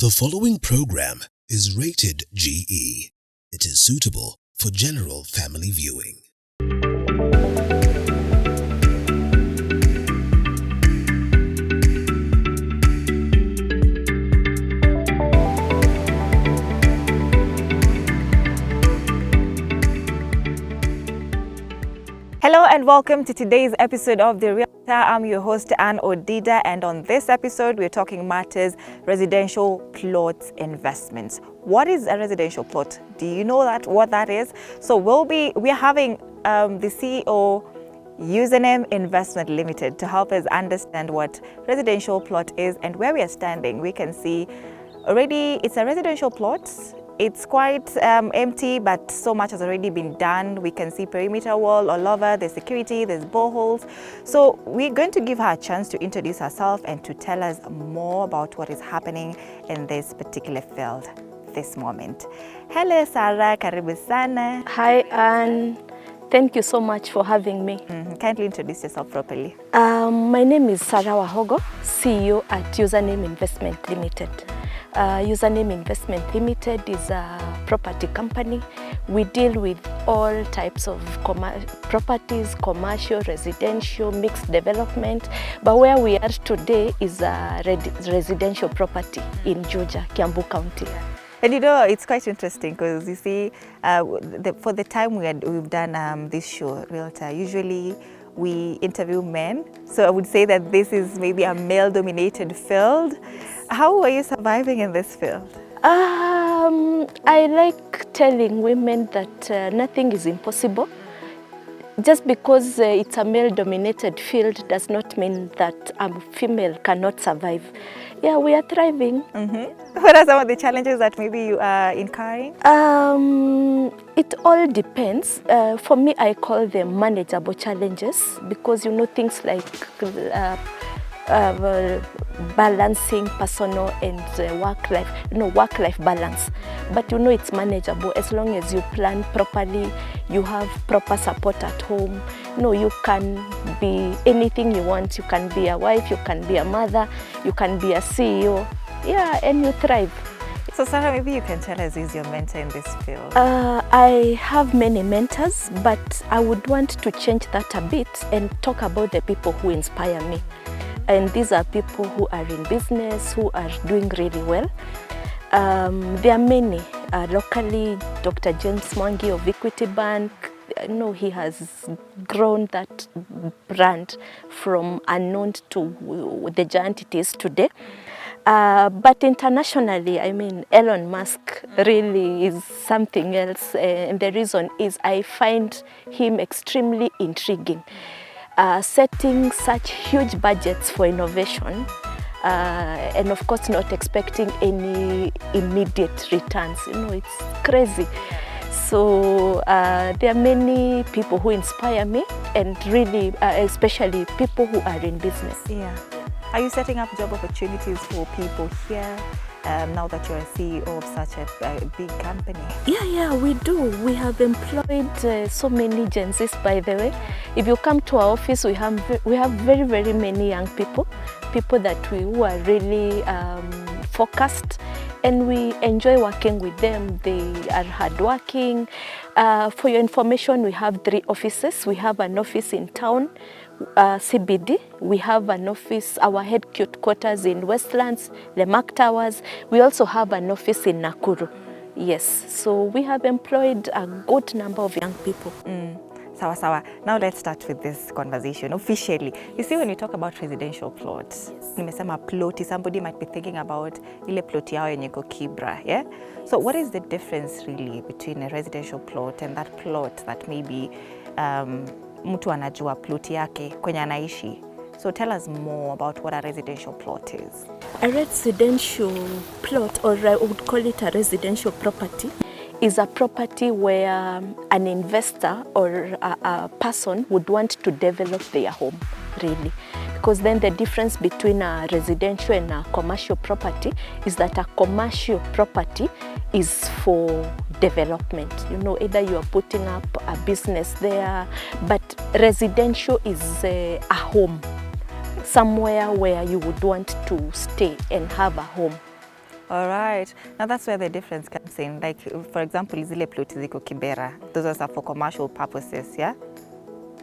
The following program is rated GE. It is suitable for general family viewing. Hello and welcome to today's episode of The Realtor. I'm your host Anne Odida, and on this episode we're talking matters residential plot investments. What is a residential plot? Do you know what that is? So we're having the CEO Username Investment Limited to help us understand what residential plot is and where we are standing. We can see already it's a residential plot. It's quite empty, but so much has already been done. We can see perimeter wall all over, there's security, there's boreholes. So we're going to give her a chance to introduce herself and to tell us more about what is happening in this particular field this moment. Hello, Sarah, karibu sana. Hi, Anne. Thank you so much for having me. Kindly introduce yourself properly. My name is Sarah Wahogo, CEO at Username Investment Limited. Username Investment Limited is a property company. We deal with all types of properties, commercial, residential, mixed development. But where we are today is a residential property in Georgia, Kiambu County. And you know, it's quite interesting because you see, for the time we've done this show, Realtor, usually we interview men. So I would say that this is maybe a male-dominated field. How are you surviving in this field? I like telling women that nothing is impossible. Just because it's a male-dominated field does not mean that a female cannot survive. Yeah, we are thriving. What are some of the challenges that maybe you are incurring? It all depends. For me, I call them manageable challenges because you know things like balancing personal and work-life balance. But you know it's manageable as long as you plan properly, you have proper support at home. You know, you can be anything you want. You can be a wife, you can be a mother, you can be a CEO. Yeah, and you thrive. So Sarah, maybe you can tell us who's your mentor in this field? I have many mentors, but I would want to change that a bit and talk about the people who inspire me. And these are people who are in business, who are doing really well. There are many. Locally, Dr. James Mwangi of Equity Bank, he has grown that brand from unknown to the giant it is today. But internationally, I mean, Elon Musk really is something else. And the reason is I find him extremely intriguing. Setting such huge budgets for innovation and of course not expecting any immediate returns. You know, it's crazy. So there are many people who inspire me and really, especially people who are in business. Yeah. Are you setting up job opportunities for people here now that you're a CEO of such a big company? Yeah, we do. We have employed so many Gen Zs, by the way. If you come to our office, we have very, very many young people who are really focused, and we enjoy working with them. They are hardworking. For your information, we have 3 offices. We have an office in town, CBD. We have an office, our headquarters in Westlands, the Mark Towers. We also have an office in Nakuru. Yes, so we have employed a good number of young people. Sawa. Now let's start with this conversation officially. You see, when you talk about residential plots, nimesema ploti, somebody might be thinking about ile ploti yao yenye iko Kibra, yeah? So what is the difference really between a residential plot and that plot that maybe mtu anajua ploti yake kwenye anaishi? So tell us more about what a residential plot is. A residential plot, or I would call it a residential property, is a property where an investor or a person would want to develop their home, really. Because then the difference between a residential and a commercial property is that a commercial property is for development. You know, either you are putting up a business there, but residential is a home, somewhere where you would want to stay and have a home. All right. Now that's where the difference comes in. Like, for example, zile ploti ziko Kibera, those ones are for commercial purposes, yeah?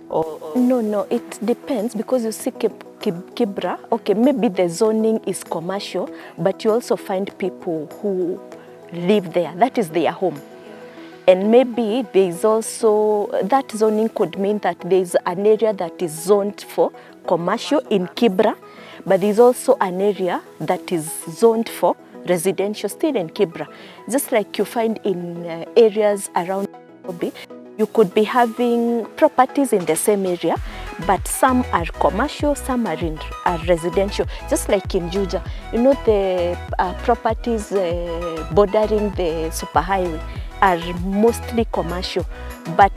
No, it depends because you see Kibra, okay, maybe the zoning is commercial, but you also find people who live there. That is their home. And maybe there is also, that zoning could mean that there is an area that is zoned for commercial in Kibra, but there is also an area that is zoned for residential still in Kibra. Just like you find in areas around Nairobi, you could be having properties in the same area, but some are commercial, some are residential. Just like in Juja, you know, the properties bordering the superhighway are mostly commercial, but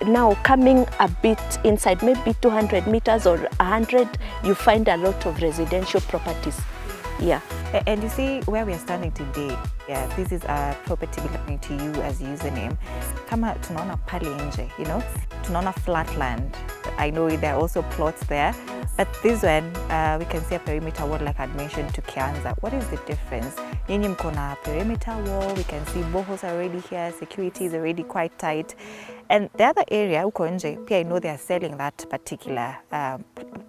now coming a bit inside, maybe 200 meters or 100, you find a lot of residential properties. Yeah. And you see where we are standing today, yeah, this is a property belonging to you as username. Kama tunaona pale nje, you know, tunaona flat land. I know there are also plots there, but this one, we can see a perimeter wall like I'd mentioned to Kianza. What is the difference? Nyinyi mko na perimeter wall, we can see boreholes are already here, security is already quite tight. And the other area, uko nje, I know they are selling that particular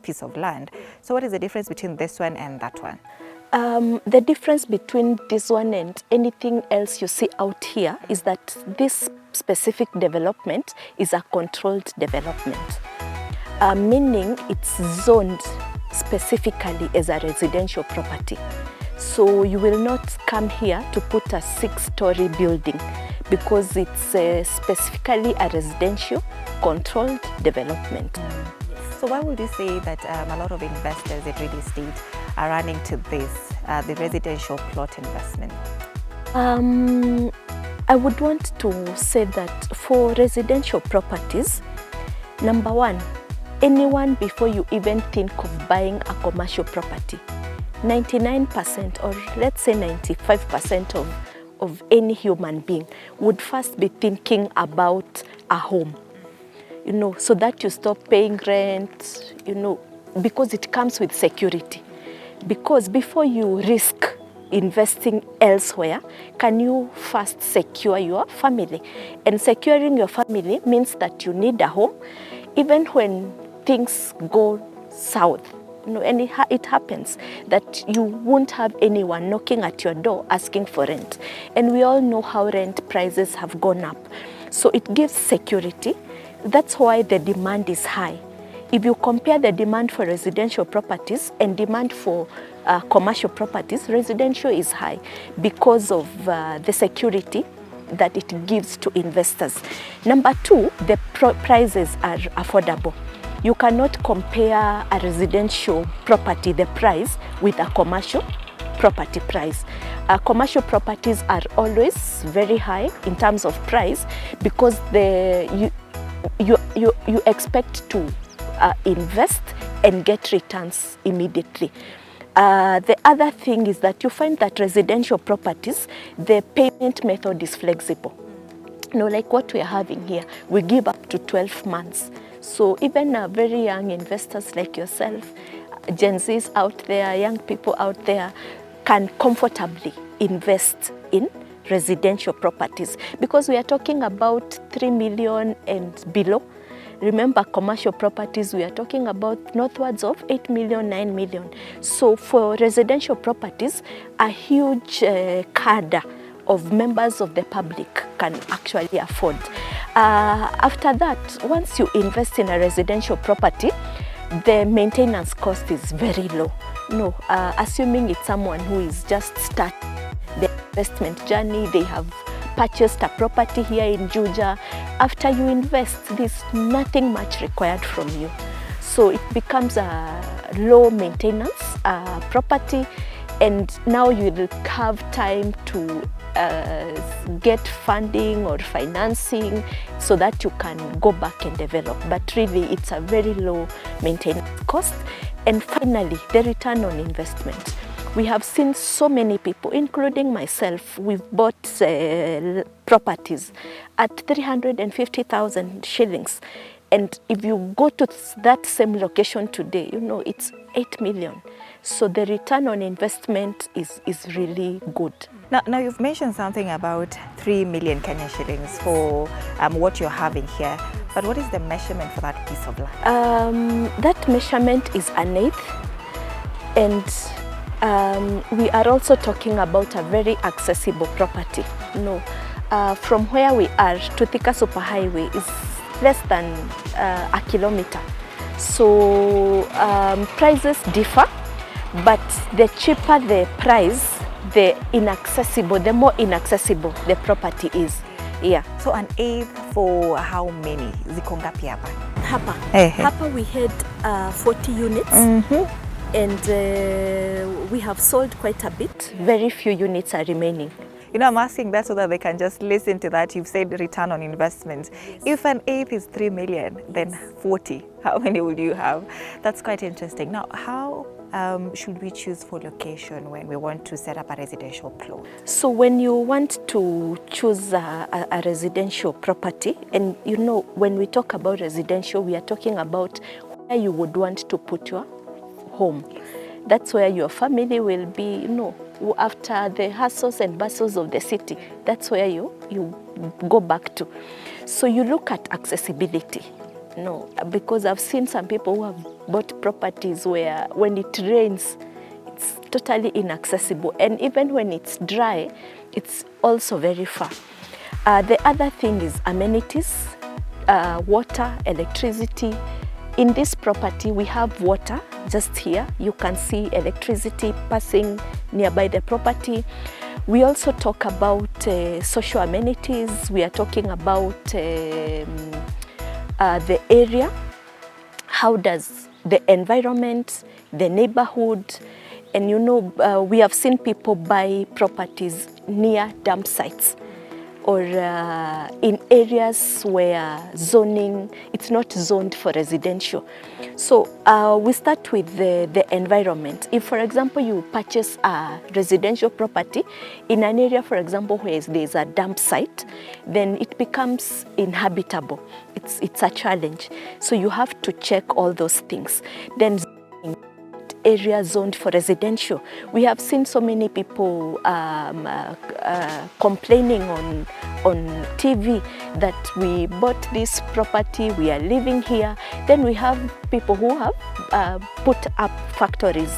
piece of land. So what is the difference between this one and that one? The difference between this one and anything else you see out here is that this specific development is a controlled development, meaning it's zoned specifically as a residential property. So you will not come here to put a 6-story building because it's specifically a residential controlled development. So why would you say that a lot of investors in real estate are running to this, the residential plot investment? I would want to say that for residential properties, number one, anyone before you even think of buying a commercial property, 99% or let's say 95% of any human being would first be thinking about a home. You know, so that you stop paying rent, you know, because it comes with security. Because before you risk investing elsewhere, can you first secure your family? And securing your family means that you need a home, even when things go south. You know, and it happens that you won't have anyone knocking at your door asking for rent. And we all know how rent prices have gone up. So it gives security. That's why the demand is high. If you compare the demand for residential properties and demand for commercial properties, residential is high because of the security that it gives to investors. Number two, the prices are affordable. You cannot compare a residential property, the price, with a commercial property price. Commercial properties are always very high in terms of price because you expect to invest and get returns immediately. The other thing is that you find that residential properties, the payment method is flexible. You know, like what we are having here, we give up to 12 months. So even very young investors like yourself, Gen Zs out there, young people out there, can comfortably invest in residential properties because we are talking about 3 million and below. Remember, commercial properties, we are talking about northwards of 8 million, 9 million. So for residential properties, a huge cadre of members of the public can actually afford. After that, once you invest in a residential property, the maintenance cost is very low. No, assuming it's someone who is just starting the investment journey, they have purchased a property here in Juja. After you invest, there's nothing much required from you. So it becomes a low maintenance property, and now you will have time to get funding or financing so that you can go back and develop. But really, it's a very low maintenance cost. And finally, the return on investment. We have seen so many people, including myself, we've bought properties at 350,000 shillings. And if you go to that same location today, you know, it's 8 million. So the return on investment is really good. Now you've mentioned something about 3 million Kenyan shillings for what you're having here. But what is the measurement for that piece of land? That measurement is an eighth, and we are also talking about a very accessible property. From where we are to Thika Superhighway is less than a kilometer. So prices differ, but the cheaper the price, the more inaccessible the property is. Yeah. So an eighth for how many? Ziko ngapi hapa? Hapa we had 40 units. And we have sold quite a bit. Very few units are remaining. I'm asking that so that they can just listen to that. You've said return on investment. Yes. If an eighth is 3 million, then 40, how many would you have? That's quite interesting. Now, how should we choose for location when we want to set up a residential plot? So when you want to choose a residential property, and when we talk about residential, we are talking about where you would want to put your home. That's where your family will be, after the hustles and bustles of the city. That's where you go back to. So you look at accessibility. Because I've seen some people who have bought properties where when it rains, it's totally inaccessible. And even when it's dry, it's also very far. The other thing is amenities, water, electricity. In this property, we have water just here. You can see electricity passing nearby the property. We also talk about social amenities. We are talking about the area. How does the environment, the neighborhood, and we have seen people buy properties near dump sites, or in areas where zoning, it's not zoned for residential. So we start with the environment. If, for example, you purchase a residential property in an area, for example, where there's a dump site, then it becomes inhabitable. It's a challenge. So you have to check all those things. Then area zoned for residential. We have seen so many people complaining on TV that we bought this property, we are living here. Then we have people who have put up factories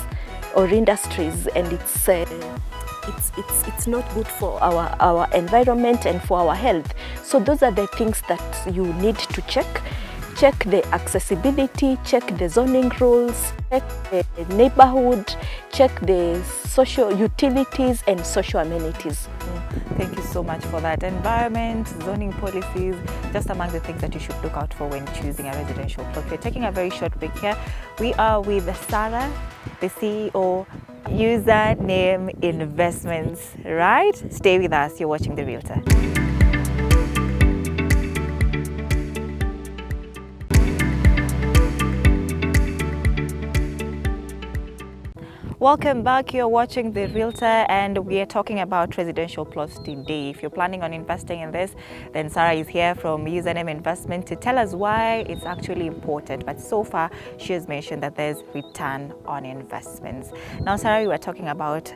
or industries, and it's not good for our environment and for our health. So those are the things that you need to check. Check the accessibility, check the zoning rules, check the neighborhood, check the social utilities and social amenities. Thank you so much for that. Environment, zoning policies, just among the things that you should look out for when choosing a residential plot. We're taking a very short break here. We are with Sarah, the CEO, Username Investments, right? Stay with us. You're watching The Realtor. Welcome back. You're watching The Realtor, and we are talking about residential plots today. If you're planning on investing in this, then Sarah is here from Username Investment to tell us why it's actually important. But so far, she has mentioned that there's return on investments. Now, Sarah, you were talking about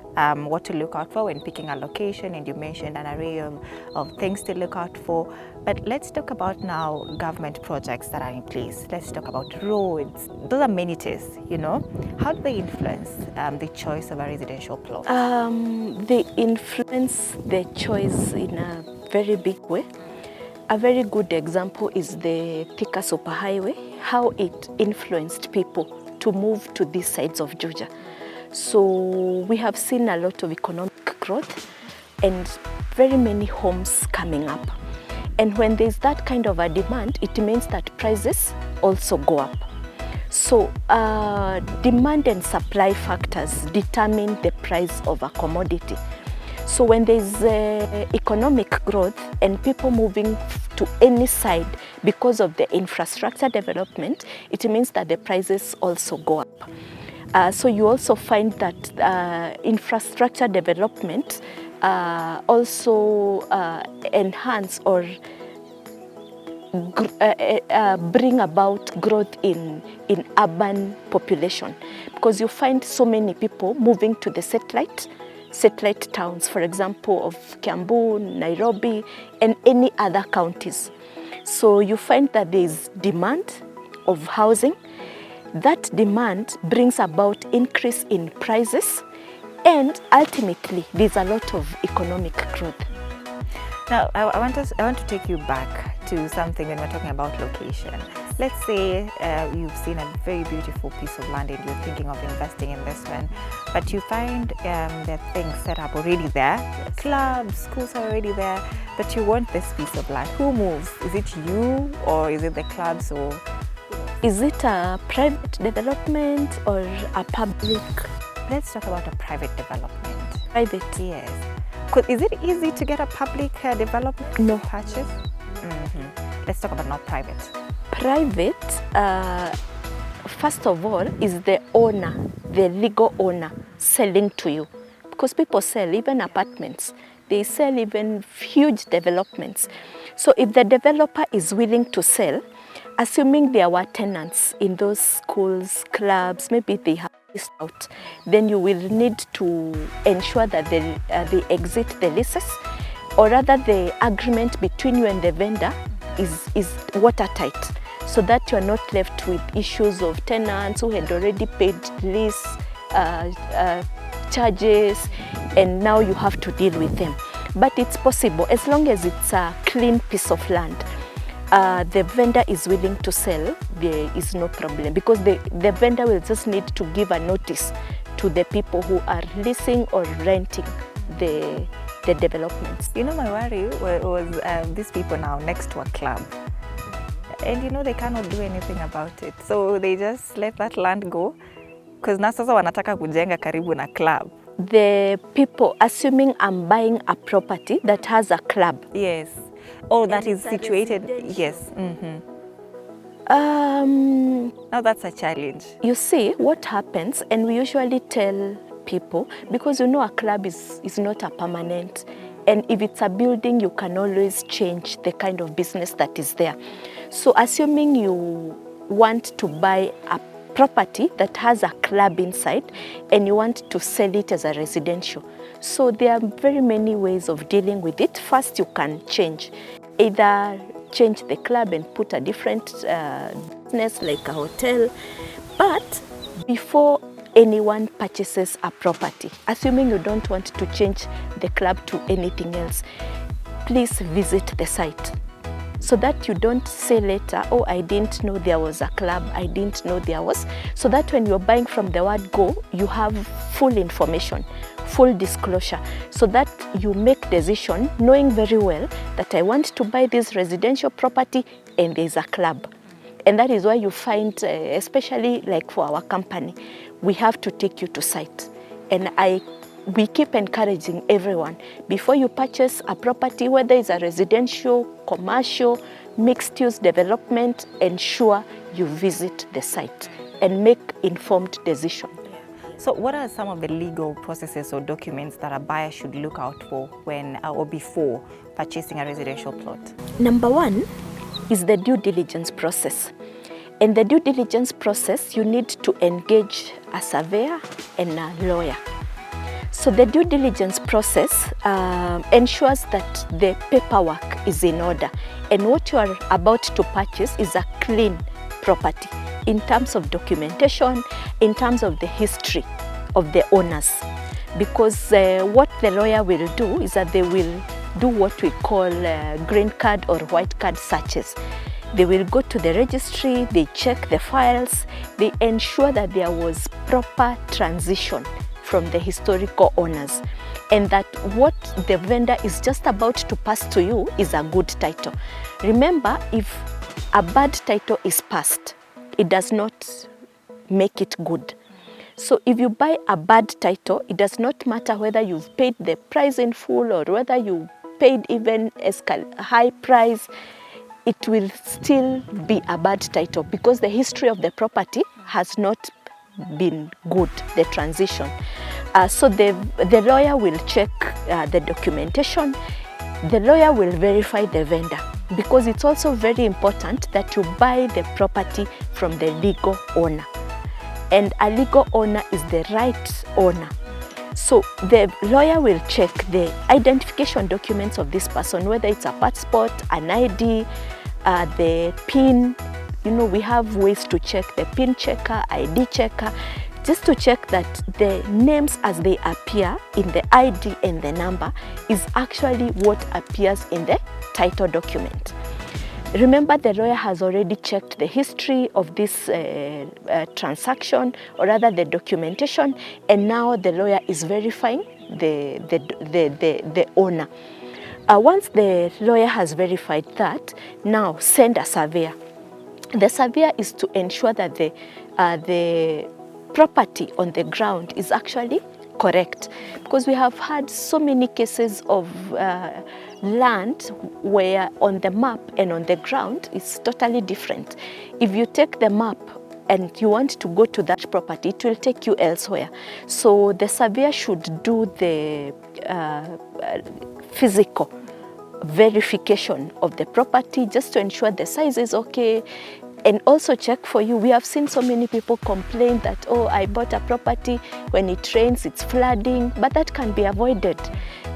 what to look out for when picking a location, and you mentioned an array of things to look out for. But let's talk about now government projects that are in place. Let's talk about roads. Those amenities, how do they influence the choice of a residential plot? They influence the choice in a very big way. A very good example is the Thika Superhighway, how it influenced people to move to these sides of Georgia. So we have seen a lot of economic growth and very many homes coming up. And when there's that kind of a demand, it means that prices also go up. So demand and supply factors determine the price of a commodity. So when there's economic growth and people moving to any side because of the infrastructure development, it means that the prices also go up. So you also find that infrastructure development also enhance or bring about growth in urban population, because you find so many people moving to the satellite towns, for example, of Kiambu, Nairobi, and any other counties. So you find that there is demand of housing. That demand brings about increase in prices, and ultimately there's a lot of economic growth. Now, I want to take you back to something when we're talking about location. Let's say you've seen a very beautiful piece of land and you're thinking of investing in this one, but you find there are things set up already there, clubs, schools are already there, but you want this piece of land. Who moves? Is it you, or is it the clubs, or is it a private development or a public? Let's talk about a private development. Private? Yes. Is it easy to get a public development? No. Purchase? Let's talk about not private. Private, first of all, is the owner, the legal owner, selling to you. Because people sell even apartments. They sell even huge developments. So if the developer is willing to sell, assuming there were tenants in those schools, clubs, maybe they have leased out, then you will need to ensure that they exit the leases, or rather the agreement between you and the vendor is watertight, so that you are not left with issues of tenants who had already paid lease charges, and now you have to deal with them. But it's possible, as long as it's a clean piece of land. The vendor is willing to sell, there is no problem, because the vendor will just need to give a notice to the people who are leasing or renting the developments. You know, my worry was these people now next to a club, and you know they cannot do anything about it, so they just let that land go, because na sasa wanataka kujenga karibu na club. The people, assuming I'm buying a property that has a club. Yes. Or that is situated, yes. Now that's a challenge. You see, what happens, and we usually tell people, because you know a club is not a permanent, and if it's a building, you can always change the kind of business that is there. So assuming you want to buy a property that has a club inside and you want to sell it as a residential, so there are very many ways of dealing with it. First, you can either change the club and put a different business like a hotel. But before anyone purchases a property, assuming you don't want to change the club to anything else, please visit the site, so that you don't say later, oh, I didn't know there was a club, I didn't know there was. So that when you're buying from the word go, you have full information, full disclosure, so that you make decision knowing very well that I want to buy this residential property and there's a club. And that is why you find, especially like for our company, we have to take you to site. And we keep encouraging everyone, before you purchase a property, whether it's a residential, commercial, mixed-use development, ensure you visit the site and make informed decision. So what are some of the legal processes or documents that a buyer should look out for when or before purchasing a residential plot? Number one is the due diligence process. In the due diligence process, you need to engage a surveyor and a lawyer. So the due diligence process ensures that the paperwork is in order, and what you are about to purchase is a clean property in terms of documentation, in terms of the history of the owners. Because what the lawyer will do is that they will do what we call green card or white card searches. They will go to the registry, they check the files, they ensure that there was proper transition from the historical owners, and that what the vendor is just about to pass to you is a good title. Remember, if a bad title is passed, it does not make it good. So if you buy a bad title, it does not matter whether you've paid the price in full or whether you paid even a high price, it will still be a bad title, because the history of the property has not been good, the transition. So the lawyer will check the documentation, the lawyer will verify the vendor. because it's also very important that you buy the property from the legal owner. And a legal owner is the right owner. So the lawyer will check the identification documents of this person, whether it's a passport, an ID, the PIN. You know, we have ways to check the PIN checker, ID checker, just to check that the names as they appear in the ID and the number is actually what appears in the title document. Remember, the lawyer has already checked the history of this transaction, or rather the documentation, and now the lawyer is verifying the owner. Once the lawyer has verified that, now send a surveyor. The surveyor is to ensure that the property on the ground is actually correct, because we have had so many cases of land where on the map and on the ground it's totally different. If you take the map and you want to go to that property, it will take you elsewhere. So the surveyor should do the physical verification of the property just to ensure the size is okay, and also check for you. We have seen so many people complain that, oh, I bought a property, when it rains it's flooding, but that can be avoided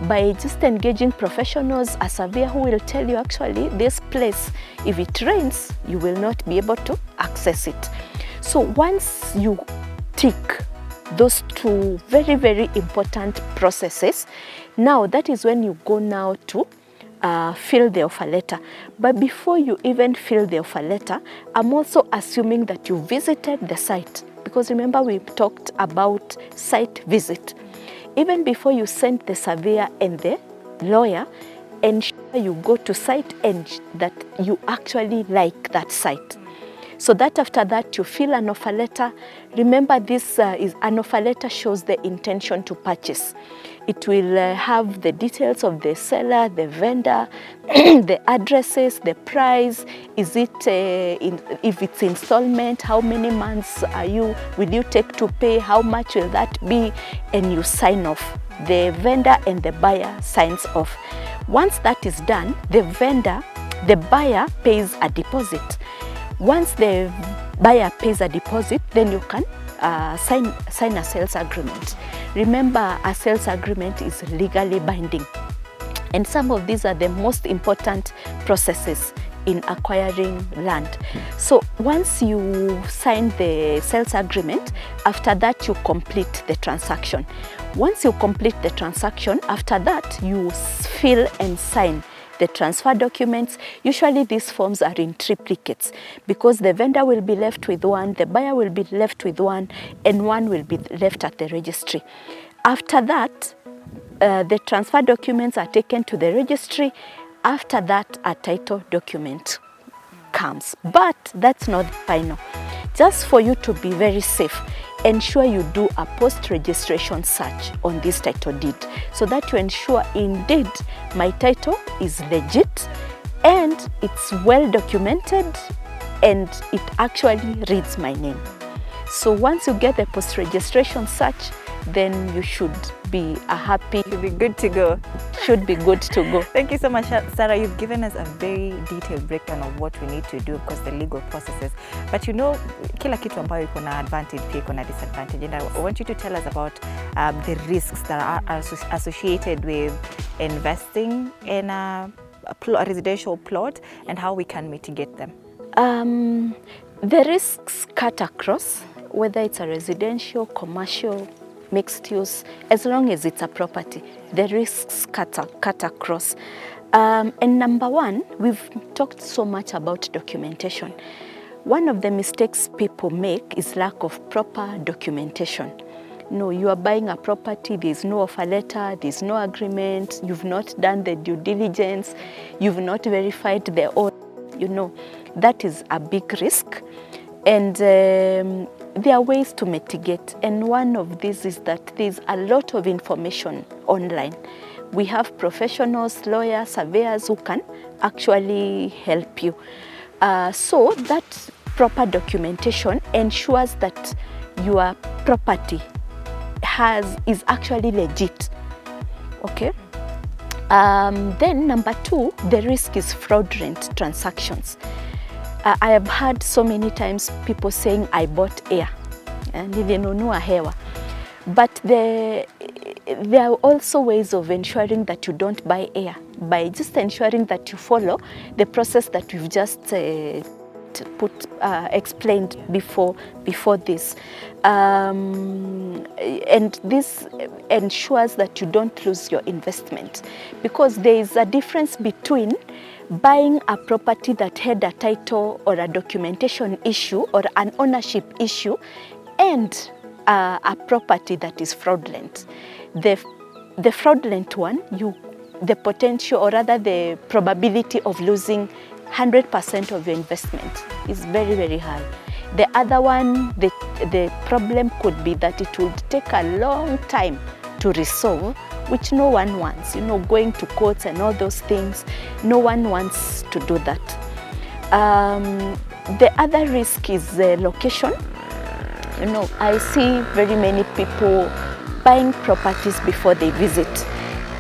by just engaging professionals, a surveyor who will tell you, actually, this place, if it rains, you will not be able to access it. So once you tick those two very, very important processes, now that is when you go now to fill the offer letter. But before you even fill the offer letter, I'm also assuming that you visited the site, because remember we talked about site visit. Even before you send the surveyor and the lawyer, ensure you go to site and that you actually like that site. So that after that you fill an offer letter. Remember, this is an offer letter shows the intention to purchase. It will have the details of the seller, the vendor, the addresses, the price. Is it, if it's installment, how many months will you take to pay? How much will that be? And you sign off. The vendor and the buyer signs off. Once that is done, the buyer pays a deposit. Once the buyer pays a deposit, then you can sign a sales agreement. Remember, a sales agreement is legally binding. And some of these are the most important processes in acquiring land. So once you sign the sales agreement, after that you complete the transaction. Once you complete the transaction, after that you fill and sign the transfer documents. Usually these forms are in triplicates, because the vendor will be left with one, the buyer will be left with one, and one will be left at the registry. After that, the transfer documents are taken to the registry. After that, a title document comes. But that's not final. Just for you to be very safe, ensure you do a post-registration search on this title deed, so that you ensure indeed my title is legit and it's well documented and it actually reads my name. So once you get the post-registration search, then you should be happy. You'll be good to go. Should be good to go. Thank you so much, Sarah. You've given us a very detailed breakdown of what we need to do, because the legal processes. But you know, kila kitu ambayo iko na advantage pia iko na disadvantage. And I want you to tell us about the risks that are associated with investing in a residential plot and how we can mitigate them. The risks cut across, whether it's a residential, commercial, mixed use, as long as it's a property, the risks cut across. And number one, we've talked so much about documentation. One of the mistakes people make is lack of proper documentation. No, you are buying a property, there's no offer letter, there's no agreement, you've not done the due diligence, you've not verified the owner. You know, that is a big risk. And there are ways to mitigate, and one of these is that there's a lot of information online. We have professionals, lawyers, surveyors who can actually help you. So that proper documentation ensures that your property is actually legit. Okay? Then number 2, the risk is fraudulent transactions. I have heard so many times people saying, I bought air, nilinunua hewa. But there are also ways of ensuring that you don't buy air, by just ensuring that you follow the process that we've just explained before this. And this ensures that you don't lose your investment, because there is a difference between buying a property that had a title or a documentation issue or an ownership issue and a property that is fraudulent. The fraudulent one, the potential, or rather the probability of losing 100% of your investment is very, very high. The other one, the problem could be that it would take a long time to resolve, which no one wants. Going to courts and all those things, no one wants to do that. The other risk is the location. I see very many people buying properties before they visit,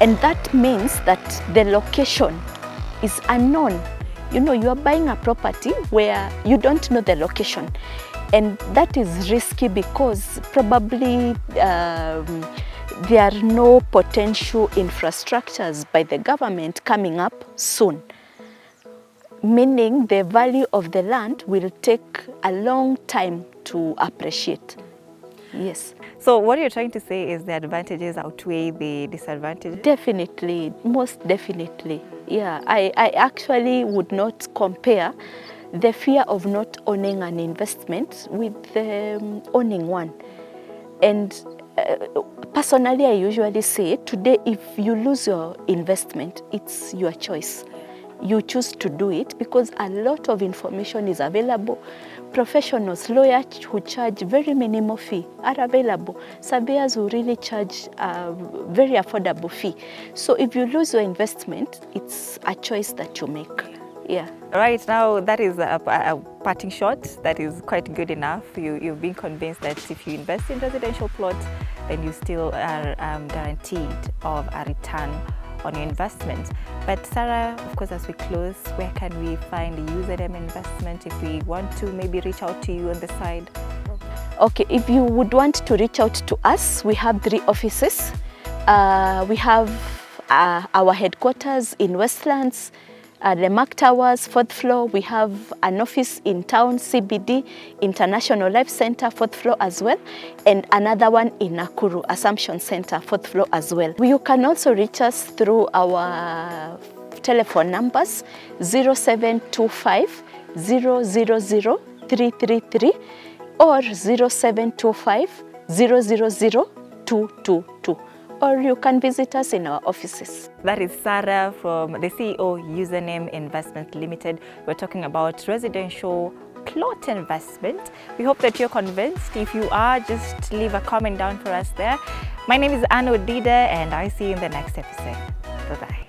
and that means that the location is unknown. You are buying a property where you don't know the location, and that is risky because probably there are no potential infrastructures by the government coming up soon, meaning the value of the land will take a long time to appreciate. Yes. So what you're trying to say is the advantages outweigh the disadvantages? Definitely, most definitely. Yeah, I actually would not compare the fear of not owning an investment with owning one. And personally, I usually say today, if you lose your investment, it's your choice. You choose to do it because a lot of information is available. Professionals, lawyers who charge very minimal fee are available. Surveyors who really charge a very affordable fee. So if you lose your investment, it's a choice that you make. Yeah. Right now, that is a parting shot that is quite good enough. You've been convinced that if you invest in residential plots, then you still are guaranteed of a return on your investment. But Sarah, of course, as we close, where can we find the username investment if we want to maybe reach out to you on the side? Okay, if you would want to reach out to us, we have 3 offices. We have our headquarters in Westlands, the Mark Towers, 4th floor. We have an office in town, CBD, International Life Center, 4th floor as well, and another one in Nakuru, Assumption Center, 4th floor as well. You can also reach us through our telephone numbers, 0725 000 333 or 0725 000 222. Or you can visit us in our offices. That is Sarah from the CEO Username Investment Limited. We're talking about residential plot investment. We hope that you're convinced. If you are, just leave a comment down for us there. My name is Anne Odida, and I see you in the next episode. Bye-bye.